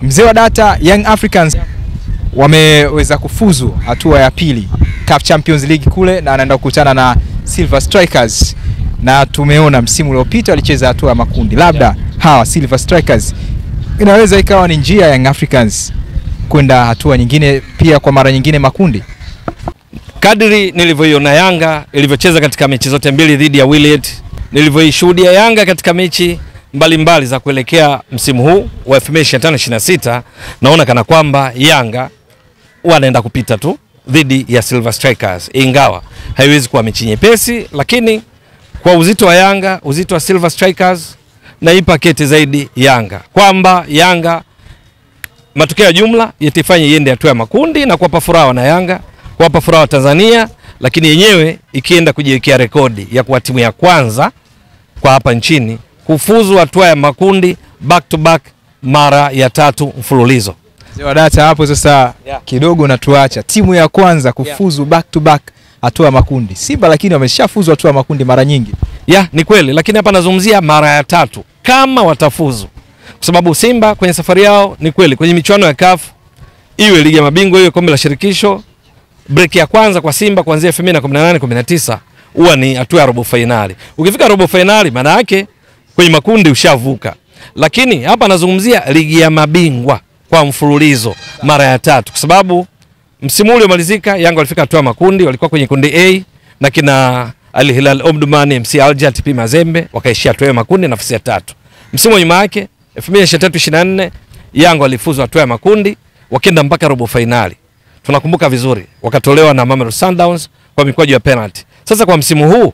Mzee wa data, Young Africans wameweza kufuzu hatua ya pili CAF Champions League kule, na anaenda kukutana na Silver Strikers, na tumeona msimu uliopita walicheza hatua ya makundi. Labda hawa Silver Strikers inaweza ikawa ni njia ya Young Africans kwenda hatua nyingine pia kwa mara nyingine makundi. Kadri nilivyoiona Yanga ilivyocheza katika mechi zote mbili dhidi ya Wydad, nilivyoishuhudia Yanga katika mechi mbalimbali za kuelekea msimu huu wa 2025-26, naona kana kwamba Yanga wanaenda kupita tu dhidi ya Silver Strikers, ingawa haiwezi kuwa mechi nyepesi, lakini kwa uzito wa Yanga, uzito wa Silver Strikers, naipa kete zaidi Yanga, kwamba Yanga matokeo ya jumla yatifanye iende hatua ya makundi na kuwapa furaha na Yanga, kuwapa furaha wa Tanzania, lakini yenyewe ikienda kujiwekea rekodi ya kuwa timu ya kwanza kwa hapa nchini kufuzu hatua ya makundi back to back mara ya 3 mfululizo. Mzee wa data hapo sasa kidogo natuacha. Timu ya kwanza kufuzu back to back hatua ya makundi. Simba lakini wameshafuzu hatua ya makundi mara nyingi. Ni kweli, lakini hapa nazungumzia mara ya 3 kama watafuzu. Kwa sababu Simba kwenye safari yao ni kweli kwenye michuano ya CAF, iwe ligi ya mabingwa, iwe kombe la shirikisho, break ya kwanza kwa Simba kuanzia 2018-19 huwa ni hatua ya robo finali. Ukifika robo finali maana yake kwenye makundi ushavuka. Lakini hapa nazungumzia ligi ya mabingwa kwa mfululizo mara ya 3, kwa sababu msimu ule umalizika Yanga walifika hatua ya makundi, walikuwa kwenye kundi A na kina Al Hilal Omdurman, MC Alger, TP Mazembe, wakaishia hatua ya makundi nafasi ya 3. Msimu nyuma yake 2023-24 Yanga walifuzu hatua ya makundi wakaenda mpaka robo finali. Tunakumbuka vizuri, wakatolewa na Mamelodi Sundowns kwa mikwaju ya penalty. Sasa kwa msimu huu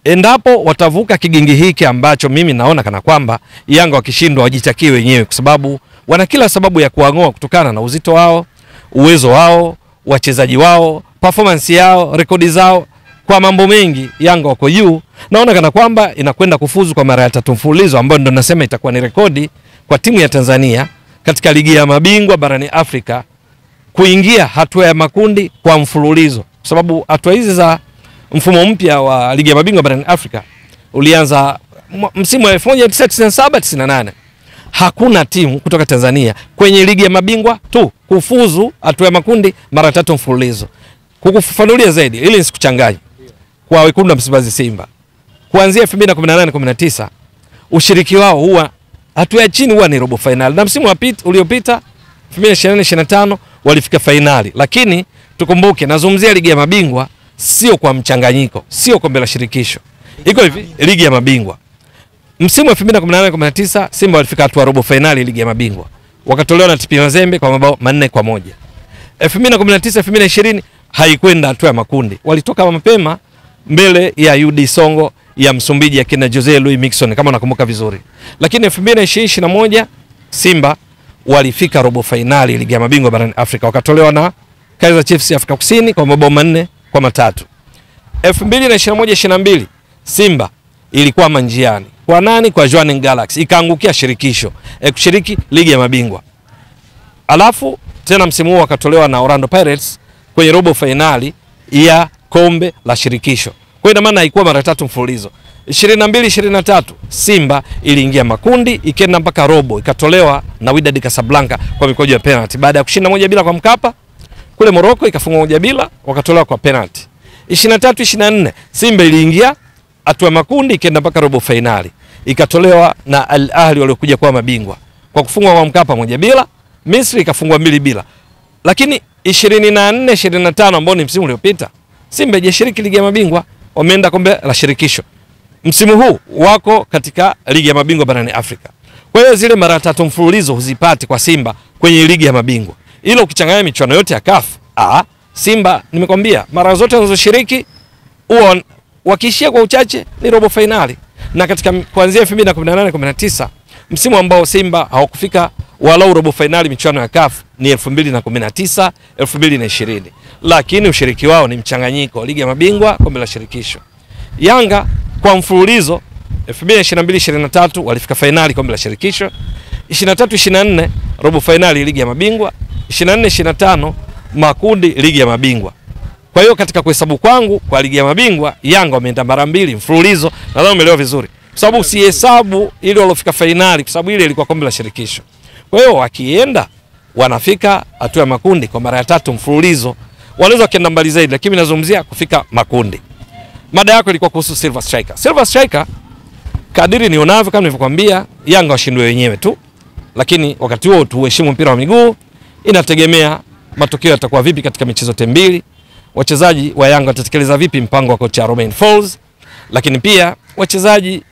endapo watavuka kigingi hiki ambacho mimi naona kana kwamba Yanga wakishindwa wajitakie wenyewe, kwa sababu wana kila sababu ya kuangoa kutokana na uzito wao, uwezo wao, wachezaji wao, performance yao, rekodi zao, kwa mambo mengi Yanga wako juu. Naona kana kwamba inakwenda kufuzu kwa mara ya 3 mfululizo, ambayo ndo nasema itakuwa ni rekodi kwa timu ya Tanzania katika ligi ya mabingwa barani Afrika kuingia hatua ya makundi kwa mfululizo, kwa sababu hatua hizi za mfumo mpya wa ligi ya mabingwa barani Afrika ulianza msimu wa 1997-98. Hakuna timu kutoka Tanzania kwenye ligi ya mabingwa tu kufuzu hatua ya makundi mara 3 mfululizo. Kukufafanulia zaidi ili nisikuchanganye, kwa wekundu wa Msimbazi Simba kuanzia 2018-19 ushiriki wao huwa hatua ya chini huwa ni robo finali, na msimu uliopita 2024-25 walifika finali. Lakini tukumbuke, nazungumzia ligi ya mabingwa sio kwa mchanganyiko, sio kombe la shirikisho. Iko hivi, ligi ya mabingwa msimu wa 2018-19 Simba walifika hatua robo finali ligi ya mabingwa, wakatolewa na TP Mazembe kwa mabao 4-1. 2019-2020 haikwenda hatua ya makundi, walitoka mapema mbele ya UD Songo ya Msumbiji ya kina Jose Luis Mixon kama nakumbuka vizuri. Lakini 2021 Simba walifika robo finali ligi ya mabingwa barani Afrika, wakatolewa na Kaizer Chiefs ya Afrika Kusini kwa mabao 4-3. 2021-22 Simba ilikuwa manjiani kwa nani? Kwa Jwaneng Galaxy, ikaangukia shirikisho kushiriki ligi ya mabingwa. Alafu tena msimu huu wakatolewa na Orlando Pirates kwenye robo finali ya kombe la shirikisho. Kwa ina maana haikuwa mara 3 mfululizo. 22-23 Simba iliingia makundi, ikaenda mpaka robo, ikatolewa na Wydad Casablanca kwa mikwaju ya penalty baada ya kushinda 1-0 kwa Mkapa. Kule Morocco ikafungwa 1-0, wakatolewa kwa penalty. 23-24 Simba iliingia hatua makundi, ikaenda mpaka robo finali, ikatolewa na Al Ahly waliokuja kwa mabingwa kwa kufungwa kwa Mkapa 1-0. Misri ikafungwa 2-0. Lakini 24-25 ambao ni msimu uliopita Simba hajashiriki ligi ya mabingwa, wameenda kombe la shirikisho. Msimu huu wako katika ligi ya mabingwa barani Afrika. Kwa hiyo zile mara 3 mfululizo huzipati kwa Simba kwenye ligi ya mabingwa. Ila ukichanganya michuano yote ya CAF, Simba nimekwambia mara zote wanazoshiriki wakiishia kwa uchache ni robo finali. Na katika kuanzia 2018-19 msimu ambao Simba hawakufika walau robo finali michuano ya CAF ni 2019-2020. Lakini ushiriki wao ni mchanganyiko ligi ya mabingwa, kombe la shirikisho. Yanga kwa mfululizo 2022-23 walifika finali kombe la shirikisho, 23-24 robo finali ligi ya mabingwa, 24-25 makundi ligi ya mabingwa. Kwa hiyo katika kuhesabu kwangu kwa ligi ya mabingwa Yanga wameenda mara 2 mfululizo, nadhani umeelewa vizuri. Kwa sababu si hesabu ile walofika finali, kwa sababu ile ilikuwa kombe la shirikisho. Kwa hiyo wakienda wanafika hatua ya makundi kwa mara ya 3 mfululizo, wanaweza kwenda mbali zaidi, lakini nazungumzia kufika makundi. Mada yako ilikuwa kuhusu Silver Striker. Silver Striker kadiri nionavyo, kama nilivyokuambia, Yanga washindwe wenyewe tu, lakini wakati huo tuheshimu mpira wa miguu. Inategemea matokeo yatakuwa vipi katika michezo mbili, wachezaji wa Yanga watatekeleza vipi mpango wa kocha Romain Folz, lakini pia wachezaji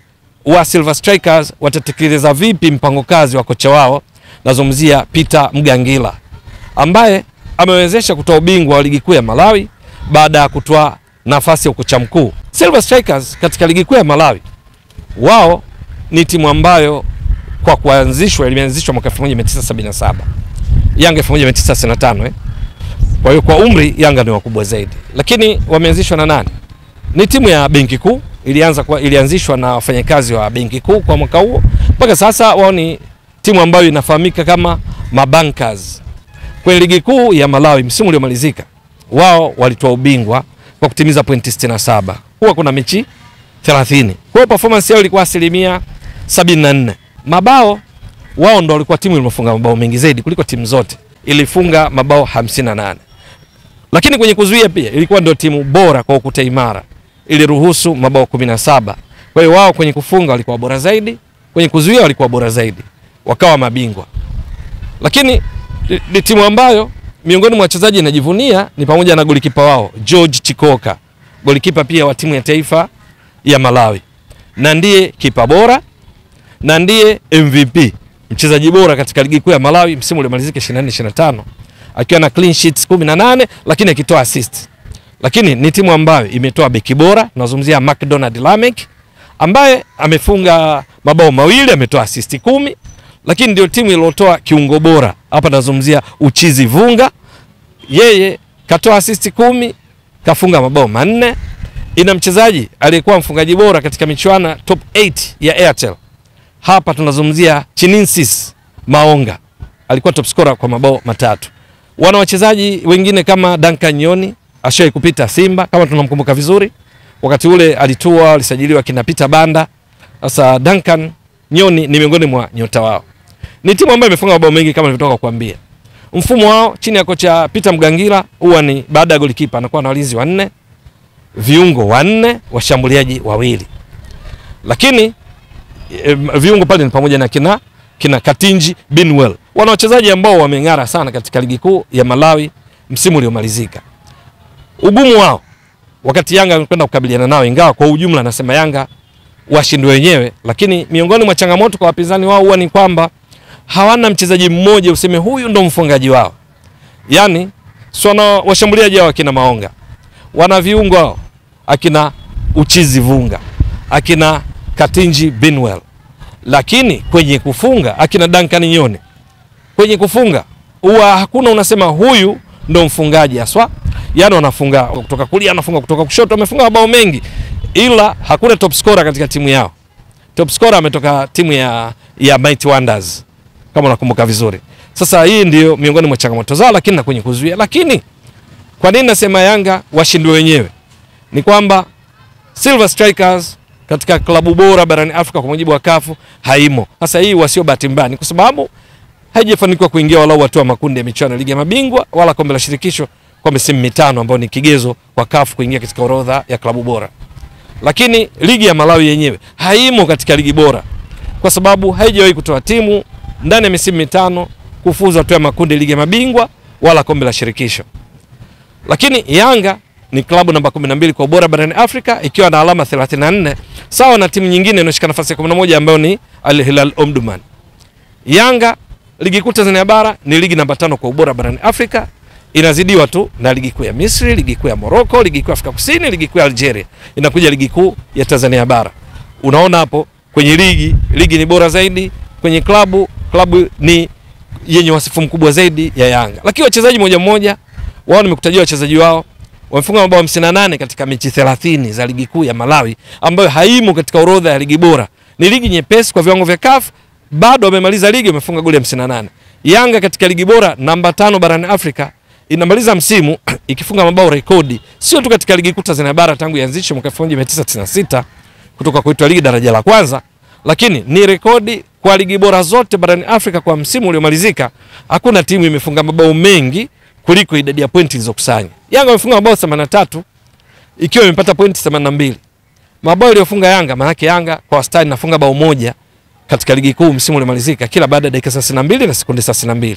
wa Silver Strikers watatekeleza vipi mpango kazi wa kocha wao, nazungumzia Peter Mgangila, ambaye amewezesha kutoa ubingwa wa ligi kuu ya Malawi baada ya kutoa nafasi ya kocha mkuu. Silver Strikers katika ligi kuu ya Malawi, wao ni timu ambayo kwa kuanzishwa ilianzishwa mwaka 1977, Yanga 1965 Kwa hiyo kwa umri Yanga ni wakubwa zaidi, lakini wameanzishwa na nani? Ni timu ya benki kuu, ilianzishwa na wafanyakazi wa benki kuu kwa mwaka huo. Mpaka sasa wao ni timu ambayo inafahamika kama mabankers. Kwa ligi kuu ya Malawi msimu uliomalizika, wao walitoa ubingwa kwa kutimiza pointi 67. Huwa kuna mechi 30. Kwa hiyo performance yao ilikuwa 74%. Mabao, wao ndo walikuwa timu iliyofunga mabao mengi zaidi kuliko timu zote. Ilifunga mabao 58. Lakini kwenye kuzuia pia ilikuwa ndio timu bora kwa ukuta imara. Iliruhusu mabao 17. Kwa hiyo wao kwenye kufunga walikuwa bora zaidi, kwenye kuzuia walikuwa bora zaidi. Wakawa mabingwa. Lakini ni timu ambayo miongoni mwa wachezaji inajivunia ni pamoja na golikipa wao George Chikoka, golikipa pia wa timu ya taifa ya Malawi, na ndiye kipa bora na ndiye MVP, mchezaji bora katika ligi kuu ya Malawi msimu uliomalizika 24-25, akiwa na clean sheets 18 lakini akitoa assist. Lakini ni timu ambayo imetoa beki bora, tunazungumzia McDonald Lamek ambaye amefunga mabao 2, ametoa assist 10. Lakini ndio timu iliyotoa kiungo bora, hapa nazungumzia Uchizi Vunga, yeye katoa assist 10, kafunga mabao 4. Ina mchezaji aliyekuwa mfungaji bora katika michuano top 8 ya Airtel, hapa tunazungumzia Chininsis Maonga, alikuwa top scorer kwa mabao 3. Wana wachezaji wengine kama Duncan Nyoni, ashaye kupita Simba kama tunamkumbuka vizuri, wakati ule alitua, alisajiliwa kina Peter Banda. Sasa Duncan Nyoni ni miongoni mwa nyota wao. Ni timu ambayo imefunga mabao mengi kama nilivyotoka kuambia. Mfumo wao chini ya kocha Peter Mgangila huwa ni baada ya golikipa anakuwa na walinzi 4, viungo 4, washambuliaji 2. Lakini viungo pale ni pamoja na kina Katinji Binwell. Wana wachezaji ambao wameng'ara sana katika ligi kuu ya Malawi msimu uliomalizika. Ugumu wao wakati Yanga anakwenda kukabiliana nao, ingawa kwa ujumla nasema Yanga washindwe wenyewe, lakini miongoni mwa changamoto kwa wapinzani wao huwa ni kwamba hawana mchezaji mmoja useme huyu ndo mfungaji wao. Yaani swana washambuliaji wao akina Maonga, wana viungo wao akina Uchizi Vunga, akina Katinji Binwell, lakini kwenye kufunga akina Duncan Nyoni. Kwenye kufunga huwa hakuna unasema huyu ndo mfungaji aswa. Yaani wanafunga kutoka kulia, anafunga kutoka kushoto, wamefunga mabao mengi, ila hakuna top scorer katika timu yao. Top scorer ametoka timu ya Mighty Wonders kama unakumbuka vizuri. Sasa hii ndio miongoni mwa changamoto zao, lakini na kwenye kuzuia. Lakini kwa nini nasema Yanga washindwe wenyewe? Ni kwamba Silver Strikers katika klabu bora barani Afrika kwa mujibu wa CAF haimo. Sasa hii wasio bahati mbaya kwa sababu haijafanikiwa kuingia walau hatua makundi ya michuano ya ligi ya mabingwa wala kombe la shirikisho kwa misimu 5 ambao ni kigezo kwa CAF kuingia katika orodha ya klabu bora. Lakini ligi ya Malawi yenyewe haimo katika ligi bora kwa sababu haijawahi kutoa timu ndani ya misimu 5 kufuzu hatua ya makundi ya ligi ya mabingwa wala kombe la shirikisho. Lakini Yanga ni klabu namba 12 kwa ubora barani Afrika ikiwa na alama 34 sawa na timu nyingine inayoshika nafasi ya 11 ambayo ni Al Hilal Omdurman. Yanga ligi kuu Tanzania bara ni ligi namba 5 kwa ubora barani Afrika, inazidiwa tu na ligi kuu ya Misri, ligi kuu ya Morocco, ligi kuu ya Afrika Kusini, ligi kuu ya Algeria. Inakuja ligi kuu ya Tanzania bara. Unaona hapo kwenye ligi ni bora zaidi, kwenye klabu ni yenye wasifu mkubwa zaidi ya Yanga. Lakini wachezaji mmoja wao nimekutajia wachezaji wao wamefunga mabao 58 katika mechi 30 za ligi kuu ya Malawi ambayo haimo katika orodha ya ligi bora. Ni ligi nyepesi kwa viwango vya CAF, bado wamemaliza ligi wamefunga goli 58. Yanga katika ligi bora namba 5 barani Afrika inamaliza msimu ikifunga mabao rekodi, sio tu katika ligi kuu Tanzania bara tangu ianzishwe mwaka 1996 kutoka kuitwa ligi daraja la kwanza, lakini ni rekodi kwa ligi bora zote barani Afrika kwa msimu uliomalizika, hakuna timu imefunga mabao mengi kuliko idadi ya pointi zilizokusanya. Yanga wamefunga mabao 83 ikiwa imepata pointi 82. Mabao aliyofunga Yanga, maana yake Yanga kwa wastani nafunga bao moja katika ligi kuu msimu uliomalizika kila baada ya dakika 32 na sekunde 32.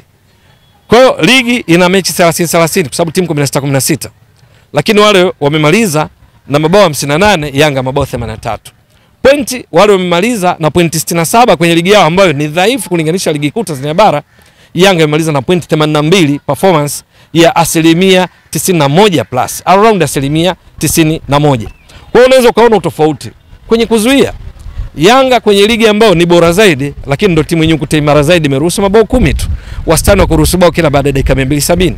Kwa hiyo ligi ina mechi 30 kwa sababu timu 16. Lakini wale wamemaliza na mabao 58, Yanga mabao 83. Pointi wale wamemaliza na pointi 67 kwenye ligi yao ambayo ni dhaifu kulinganisha ligi kuu Tanzania bara. Yanga imemaliza na pointi 82, performance ya 91% plus, around 91%. Kwa hiyo unaweza kuona utofauti kwenye kuzuia. Yanga kwenye ligi ambayo ni bora zaidi, lakini ndio timu yenye kutimara zaidi, imeruhusu mabao 10 tu. Wastani wa kuruhusu bao kila baada ya dakika 270.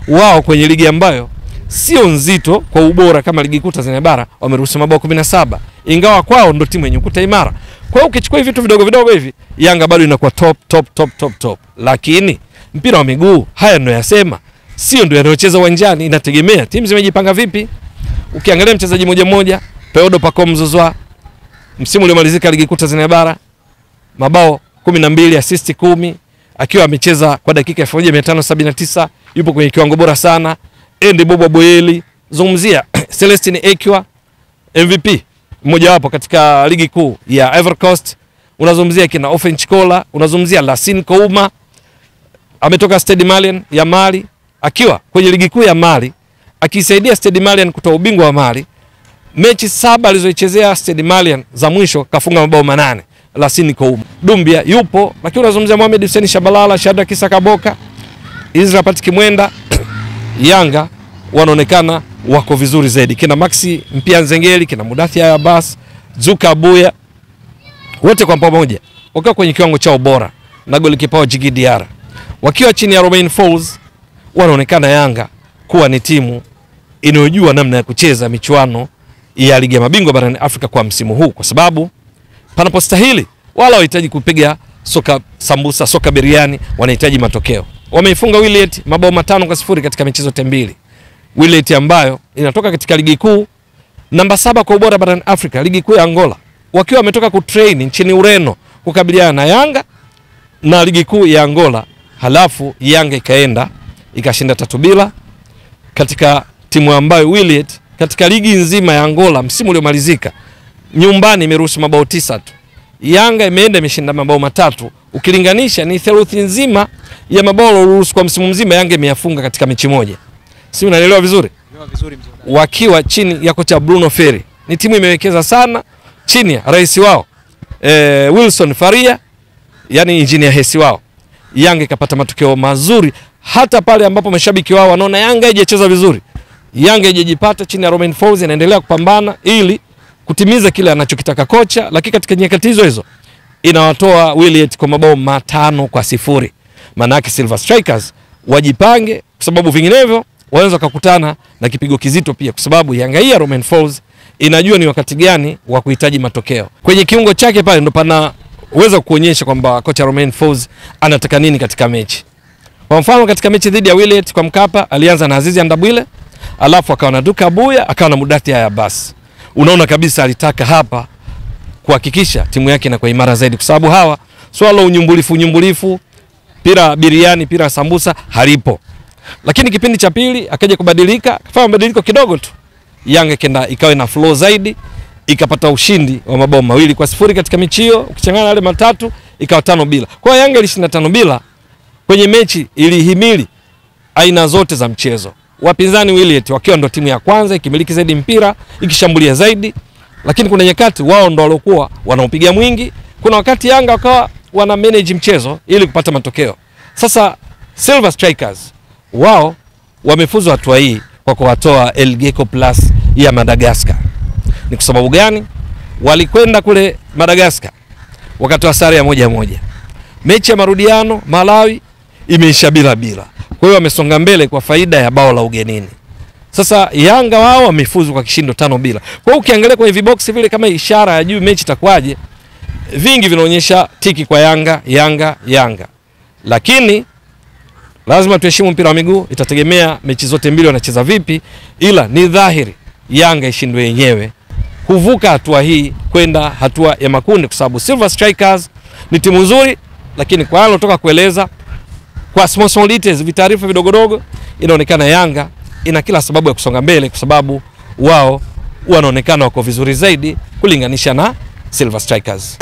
Wao kwenye ligi ambayo sio nzito kwa ubora kama ligi kuu Tanzania bara, wameruhusu mabao 17. Ingawa kwao ndio timu yenye kutimara. Kwa hiyo ukichukua hivi vitu vidogo vidogo hivi, Yanga bado inakuwa top. Lakini mpira wa miguu haya ndio yasema, sio ndio yanayocheza uwanjani, inategemea timu zimejipanga vipi. Ukiangalia mchezaji mmoja, Peodo Pacome Zouzoua, msimu uliomalizika ligi kuu Tanzania bara, mabao 12, assist 10, akiwa amecheza kwa dakika 1579, yupo kwenye kiwango bora sana. Endi Bobo Boyeli, zungumzia Celestine Ekwa, MVP mmoja wapo katika ligi kuu ya Ivory Coast, unazungumzia kina Offense Kola, unazungumzia Lassine Kouma, ametoka Stade Malien ya Mali, akiwa kwenye ligi kuu ya Mali akisaidia Stade Malien kutoa ubingwa wa Mali. Mechi 7 alizochezea Stade Malien za mwisho kafunga mabao 8. Lassine Kouma. Dumbia yupo, lakini unazungumzia Mohamed Hussein Shabalala, Shadrack Issa Kaboka, Israel Patrick Mwenda. Yanga wanaonekana wako vizuri zaidi. Kina Maxi Mpia Nzengeli, kina Mudathir Abbas, Zuka Abuya, wote kwa pamoja wakiwa kwenye kiwango chao bora, na golikipa wa Djigui Diarra wakiwa chini ya Romain Folz. Wanaonekana Yanga kuwa ni timu inayojua namna ya kucheza michuano ya ligi ya mabingwa barani Afrika kwa msimu huu, kwa sababu panapostahili wala wahitaji kupiga soka sambusa, soka biriani, wanahitaji matokeo. Wameifunga Wiliete mabao 5-0 katika michezo 2. Wiliete ambayo inatoka katika ligi kuu namba 7 kwa ubora barani Afrika, ligi kuu ya Angola, wakiwa wametoka kutrain nchini Ureno kukabiliana na Yanga na ligi kuu ya Angola. Halafu Yanga ikaenda ikashinda 3-0 katika timu ambayo Wiliete katika ligi nzima ya Angola msimu uliomalizika nyumbani imeruhusu mabao 9 tu. Yanga imeenda imeshinda mabao 3, ukilinganisha ni theluthi nzima ya mabao aliyoruhusu kwa msimu mzima Yanga imeyafunga katika mechi moja. Si unaelewa vizuri? Wakiwa chini ya kocha Bruno Ferri. Ni timu imewekeza sana chini ya rais wao Wilson Faria, yani engineer Hesi wao. Yanga ikapata matokeo mazuri hata pale ambapo mashabiki wao wanaona Yanga haijacheza vizuri. Yanga haijajipata chini ya Romain Folz, inaendelea kupambana ili kutimiza kile anachokitaka kocha, lakini katika nyakati hizo inawatoa Wiliete kwa mabao 5-0. Maana yake Silver Strikers wajipange, kwa sababu vinginevyo wanaweza kukutana na kipigo kizito pia, kwa sababu Yanga hii ya Romain Folz inajua ni wakati gani wa kuhitaji matokeo. Kwenye kiungo chake pale ndo panaweza kuonyesha kwamba kocha Romain Folz anataka nini katika mechi. Kwa mfano katika mechi dhidi ya Wiliete kwa Mkapa alianza na Azizi Ndabwile, alafu akawa na Duka Abuya, akawa na Mudathir Abbas. Unaona kabisa alitaka hapa kuhakikisha timu yake inakuwa imara zaidi, kwa sababu hawa swala unyumbulifu, pira biriani, pira sambusa halipo. Lakini kipindi cha pili akaja kubadilika, kafanya mabadiliko kidogo tu. Yanga kenda ikawa na flow zaidi, ikapata ushindi wa mabao 2-0 katika mechi hiyo, ukichanganya yale matatu ikawa 5-0. Kwa hiyo Yanga ilishinda 5-0 kwenye mechi ilihimili aina zote za mchezo. Wapinzani Wiliete wakiwa ndo timu ya kwanza ikimiliki zaidi mpira, ikishambulia zaidi, lakini kuna nyakati wao ndo walikuwa wanaopiga mwingi, kuna wakati Yanga wakawa wana manage mchezo ili kupata matokeo. Sasa Silver Strikers wao wamefuzu hatua hii kwa kuwatoa El Gecko Plus ya Madagascar. Ni kwa sababu gani? Walikwenda kule Madagascar wakatoa sare ya 1-1. Mechi ya marudiano Malawi imeisha 0-0. Kwa hiyo wamesonga mbele kwa faida ya bao la ugenini. Sasa Yanga wao wamefuzu kwa kishindo 5-0. Kwa hiyo ukiangalia kwenye vibox vile kama ishara ya juu mechi itakuwaje, vingi vinaonyesha tiki kwa Yanga. Lakini lazima tuheshimu mpira wa miguu, itategemea mechi zote mbili wanacheza vipi, ila ni dhahiri Yanga ishindwe yenyewe kuvuka hatua hii kwenda hatua ya makundi, kwa sababu Silver Strikers Ni timu nzuri, lakini kwa hilo toka kueleza kwa small details, vitaarifa vidogodogo, inaonekana Yanga ina kila sababu ya kusonga mbele, kwa sababu wao wanaonekana wako vizuri zaidi kulinganisha na Silver Strikers.